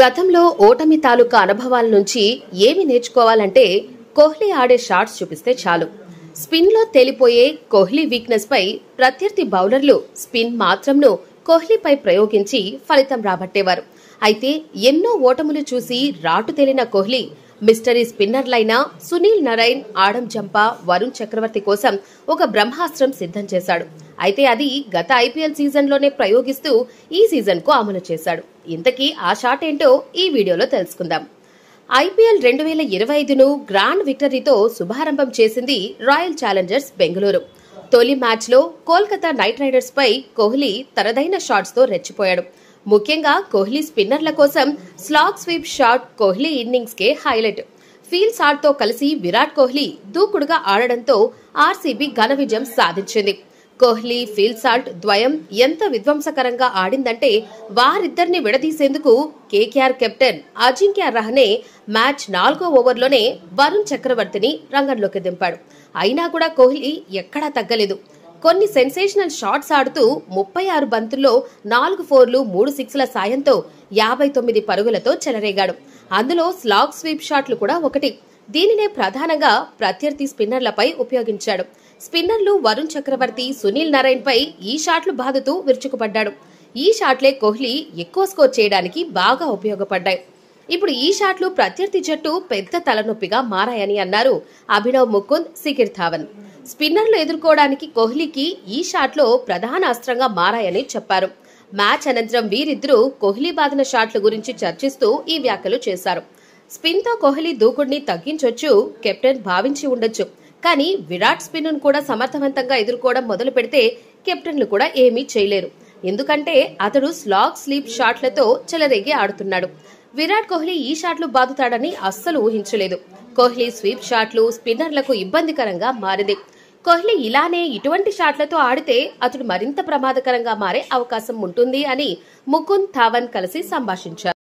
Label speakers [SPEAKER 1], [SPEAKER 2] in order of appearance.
[SPEAKER 1] గతంలో ఓటమి తాలూకా అనుభవాల నుంచి ఏమి నేర్చుకోవాలంటే కోహ్లీ ఆడే షాట్స్ చూపిస్తే చాలు. స్పిన్లో తేలిపోయే కోహ్లీ వీక్నెస్ పై ప్రత్యర్థి బౌలర్లు స్పిన్ మాత్రంను కోహ్లీపై ప్రయోగించి ఫలితం రాబట్టేవారు. అయితే ఎన్నో ఓటములు చూసి రాటు తేలిన కోహ్లీ మిస్టరీ స్పిన్నర్లైన సునీల్ నరైన్, ఆడం జంపా, వరుణ్ చక్రవర్తి కోసం ఒక బ్రహ్మాస్త్రం సిద్ధం చేశాడు. అయితే అది గత ఐపీఎల్ సీజన్లోనే ప్రయోగిస్తూ ఈ సీజన్కు అమలు చేశాడు. ఇంతకీ ఆ షాట్ ఏంటో ఈ వీడియోలో తెలుసుకుందాం. ఐపీఎల్ 2025ను గ్రాండ్ విక్టరీతో శుభారంభం చేసింది రాయల్ ఛాలెంజర్స్ బెంగళూరు. తొలి మ్యాచ్లో కోల్కతా నైట్ రైడర్స్ పై కోహ్లీ తనదైన షాట్స్ తో రెచ్చిపోయాడు. ముఖ్యంగా కోహ్లీ స్పిన్నర్ల కోసం slog sweep shot Kohli innings కే హైలైట్. ఫీల్డ్ షాట్ తో కలిసి విరాట్ కోహ్లీ దూకుడుగా ఆడడంతో ఆర్సీబీ ఘన విజయం సాధించింది. కోహ్లీ ఫీల్డ్ షాట్ ద్వయం ఎంత విధ్వంసకరంగా ఆడిందంటే వారిద్దరిని విడదీసేందుకు KKR captain Ajinkya Rahane match 4వ ఓవర్లోనే వరుణ్ చక్రవర్తిని రంగంలోకి దింపాడు. అయినా కూడా కోహ్లీ ఎక్కడా తగ్గలేదు. కొన్ని సెన్సేషనల్ షాట్స్ ఆడుతూ 36 బంతుల్లో 4 ఫోర్లు 3 సిక్స్ల సాయంతో 59 పరుగులతో చెలరేగాడు. అందులో స్లాగ్ స్వీప్ షాట్లు కూడా ఒకటి. దీనినే ప్రధానంగా ప్రత్యర్థి స్పిన్నర్లపై ఉపయోగించాడు. స్పిన్నర్లు వరుణ్ చక్రవర్తి, సునీల్ నరైన్ పై ఈ షాట్లు బాదుతూ విరుచుకుపడ్డాడు. ఈ షాట్లే కోహ్లీ ఎక్కువ స్కోర్ చేయడానికి బాగా ఉపయోగపడ్డాయి. ఇప్పుడు ఈ షాట్లు ప్రత్యర్థి జట్టు పెద్ద తలనొప్పిగా మారాయని అన్నారు అభినవ్ ముకుంద్, శిఖర్ ధావన్. స్పిన్నర్లు ఎదుర్కోవడానికి కోహ్లీకి ఈ షాట్లో ప్రధాన అస్త్రంగా మారాయని చెప్పారు. మ్యాచ్ అనంతరం వీరిద్దరూ కోహ్లీ బాదిన షాట్ల గురించి చర్చిస్తూ ఈ వ్యాఖ్యలు చేశారు. స్పిన్ తో కోహ్లీ దూకుడిని తగ్గించొచ్చు, కెప్టెన్ భావించి ఉండొచ్చు. కానీ విరాట్ స్పిన్ ను కూడా సమర్థవంతంగా ఎదుర్కోవడం మొదలు పెడితే కెప్టెన్లు కూడా ఏమీ చేయలేరు. ఎందుకంటే అతడు స్లాగ్ స్లీప్ షాట్లతో చెలరేగి ఆడుతున్నాడు. విరాట్ కోహ్లీ ఈ షాట్లు బాదుతాడని అస్సలు ఊహించలేదు. కోహ్లీ స్వీప్ షాట్లు స్పిన్నర్లకు ఇబ్బందికరంగా మారింది. కోహ్లీ ఇలానే ఇటువంటి షాట్లతో ఆడితే అతడు మరింత ప్రమాదకరంగా మారే అవకాశం ఉంటుంది అని ముకుంద్, ధావన్ కలిసి సంభాషించారు.